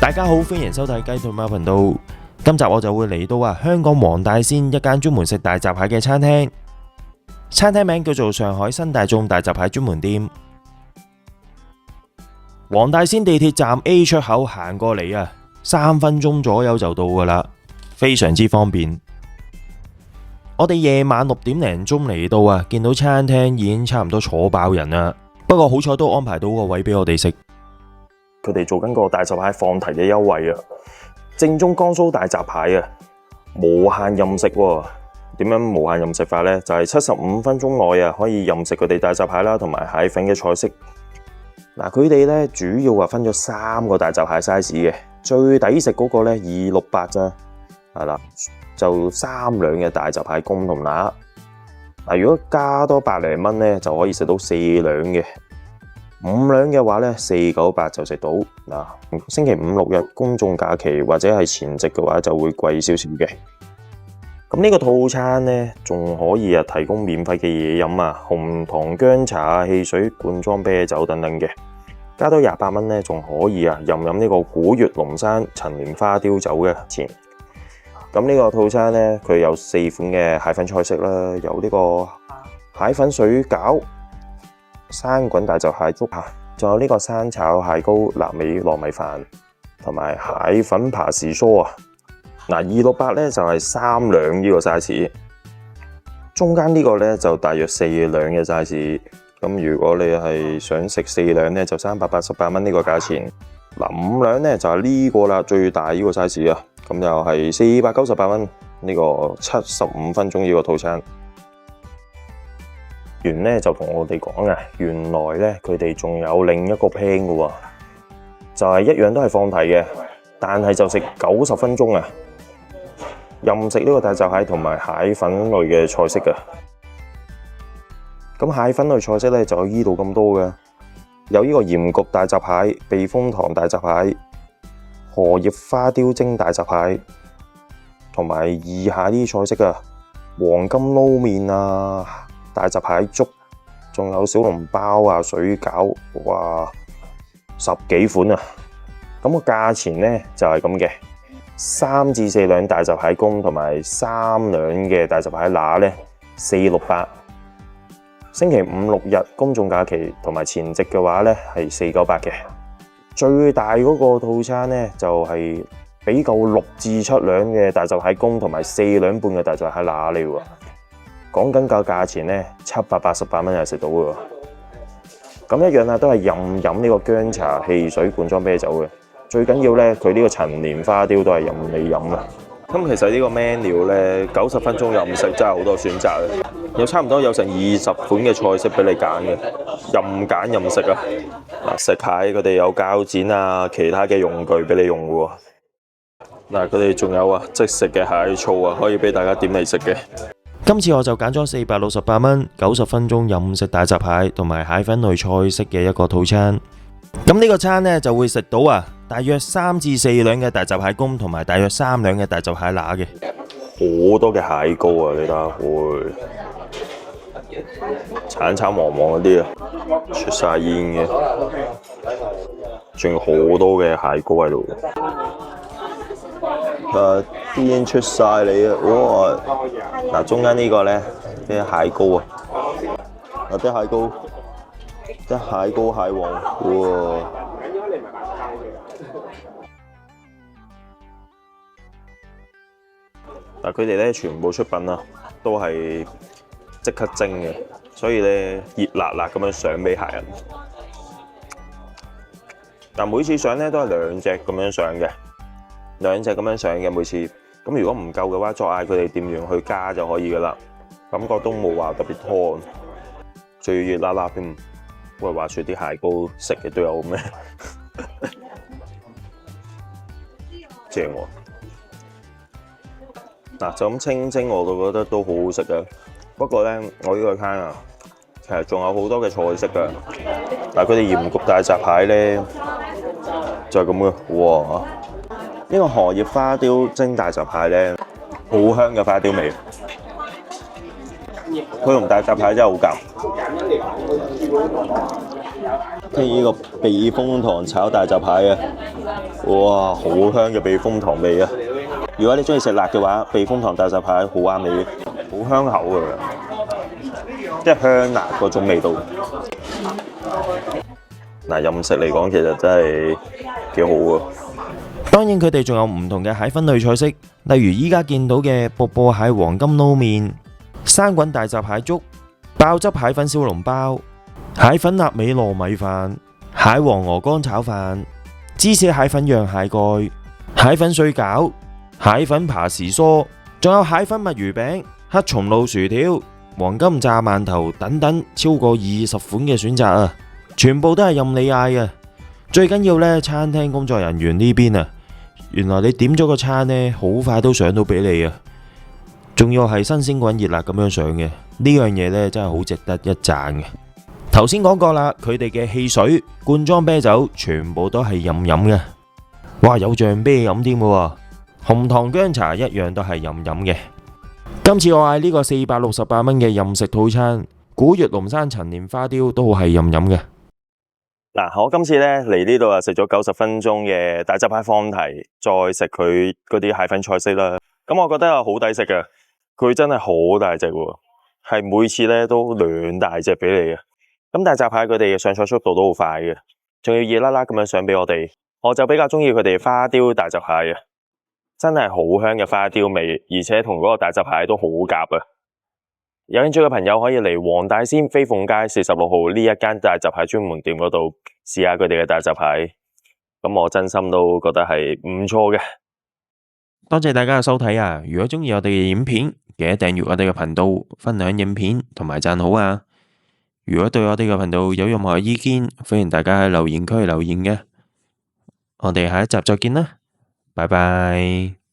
大家好，歡迎收睇雞腿貓頻道。今集我就會嚟到香港黃大仙一間專門食大閘蟹嘅餐廳，餐廳名叫做上海新大眾大閘蟹專門店。黃大仙地鐵站 A 出口行過嚟3分鐘左右就到噶啦，非常之方便。我哋夜晚6點零鐘嚟到見到餐廳已經差唔多坐爆人啦。不過好彩都安排到個位俾我哋食。佢哋做緊個大閘蟹放題嘅優惠正宗江蘇大閘蟹無限任食喎。點樣無限任食法呢？就係75分鐘內可以任食佢哋大閘蟹啦，同埋蟹粉嘅菜式。嗱，佢哋咧主要分咗3個大閘蟹 size 嘅，最抵食嗰個咧268咋，係啦，就3兩嘅大閘蟹公同乸。嗱，如果加多百零蚊咧，就可以食到4兩嘅，5兩嘅話咧498就食到。嗱，星期5、6日公眾假期或者係前夕嘅話就會貴少少嘅。咁呢個套餐咧仲可以提供免費嘅嘢飲紅糖薑茶汽水、罐裝啤酒等等嘅，加多28蚊咧仲可以飲呢個古越龍山陳年花雕酒嘅錢。咁呢個套餐咧佢有4款嘅蟹粉菜式啦，有呢個蟹粉水餃、生滾大閘蟹粥仲有呢個生炒蟹膏臘味糯米飯，同埋蟹粉扒時蔬嗱，268咧就係3兩呢個 size， 中間呢個咧就大約4兩嘅 size。咁如果你係想食4兩咧，就388蚊呢個價錢。嗱，5兩咧就係呢個啦，最大呢個 size咁又係498蚊呢個75分鐘呢個套餐。原咧就同我哋講原來咧佢哋仲有另一個 plan 嘅喎，就係一樣都係放題嘅，但係就食90分鐘任食呢個大閘蟹同埋蟹粉類嘅菜式嘅。咁蟹粉類菜式咧就有呢度咁多嘅，有呢個鹽焗大閘蟹、避風塘大閘蟹、荷葉花雕蒸大閘蟹，同埋以下呢啲菜式黃金撈麵大閘蟹粥，仲有小籠包水餃，哇，10幾款咁個價錢咧就係咁嘅。3至4兩大閘蟹公同埋3兩嘅大閘蟹乸咧468，星期5、6日公眾假期同埋前夕嘅話咧係498嘅。最大嗰個套餐咧就係俾夠6至7兩嘅大閘蟹公同埋4兩半嘅大閘蟹乸嚟喎。講緊個價錢咧788蚊就食到嘅喎。咁一樣都係任飲呢個薑茶汽水罐裝啤酒嘅。最緊要咧，佢呢個陳年花雕都係任你飲咁其實呢個 menu 咧90分鐘任食真係好多選擇有差唔多有成20款嘅菜式俾你揀嘅，任揀任食嗱，食蟹佢哋有膠剪其他嘅用具俾你用嘅喎。嗱，佢哋仲有即食嘅蟹醋可以俾大家點嚟食嘅。今次我就揀咗468蚊90分鐘任食大閘蟹同埋蟹粉類菜式嘅一個套餐。咁呢個餐呢，就會食到大約3至4兩嘅大閘蟹公同埋大約3兩嘅大閘蟹乸嘅，好多嘅蟹膏你睇下，會橙橙黃黃嗰啲出晒煙嘅，仲有好多嘅蟹膏喺度。啲煙出晒嚟哇！嗱，中間呢個呢，啲蟹膏啲蟹膏。即蟹膏蟹黃哇！但佢哋咧全部出品都係即刻蒸嘅，所以咧熱辣辣咁樣上俾客人。但每次上咧都係2隻咁樣上嘅，2隻咁樣上嘅每次。咁如果唔夠嘅話，再嗌佢哋店員去加就可以噶啦。感覺都冇話特別拖，最熱辣辣添。喂，話說啲蟹膏食嘅都有咩？正喎！嗱，就咁清蒸我都覺得都好好食嘅。不過咧，我呢個餐其實仲有好多嘅菜式㗎。嗱，佢哋鹽焗大閘蟹咧就係咁嘅。哇！呢個荷葉花雕蒸大閘蟹咧，好香嘅花雕味。佢同大閘蟹真係好夾。聽呢個避風塘炒大閘蟹啊！哇，好香嘅避風塘味啊！如果你中意食辣嘅話，避風塘大閘蟹好啱你，好香口㗎，即係香辣嗰種味道。嗱，任食嚟講，其實真係幾好啊！當然佢哋仲有唔同嘅蟹粉類菜式，例如依家見到嘅瀑布蟹黃金撈麵、生滾大閘蟹粥、爆汁蟹粉小籠包、蟹粉臘味糯米飯、蟹黃鵝肝炒飯、芝士蟹粉釀蟹蓋、蟹粉水餃、蟹粉扒時蔬，仲有蟹粉墨魚餅、黑松露薯條、黃金炸饅頭等等，超過20款嘅選擇啊！全部都係任你嗌嘅。最緊要呢，餐廳工作人員呢邊啊，原來你點咗個餐呢，好快都上到俾你啊！仲要係新鮮滾熱辣咁樣上嘅，呢樣嘢呢，真係好值得一讚嘅。頭先講過啦，佢哋嘅汽水、罐裝啤酒全部都係任飲嘅。哇，有象啤飲添嘅，紅糖薑茶一樣都係任飲嘅。今次我嗌呢個468蚊嘅任食套餐，古越龍山陳年花雕都係任飲嘅。嗱，我今次咧嚟呢度啊，食咗90分鐘嘅大閘蟹放題，再食佢嗰啲蟹粉菜式啦。咁我覺得好抵食嘅，佢真係好大隻喎，係每次咧都2大隻俾你嘅。咁大閘蟹佢哋嘅上菜速度都好快嘅，仲要熱辣辣咁樣上俾我哋。我就比較中意佢哋花雕大閘蟹啊，真係好香嘅花雕味，而且同嗰個大閘蟹都好夾啊！有興趣嘅朋友可以嚟黃大仙飛鳳街46號呢一間大閘蟹專門店嗰度試下佢哋嘅大閘蟹，咁我真心都覺得係唔錯嘅。多謝大家嘅收睇啊！如果中意我哋嘅影片，記得訂閱我哋嘅頻道，分享影片同埋讚好啊！如果對我哋嘅頻道有任何意見，歡迎大家喺留言區留言嘅。我哋下一集再見啦，拜拜。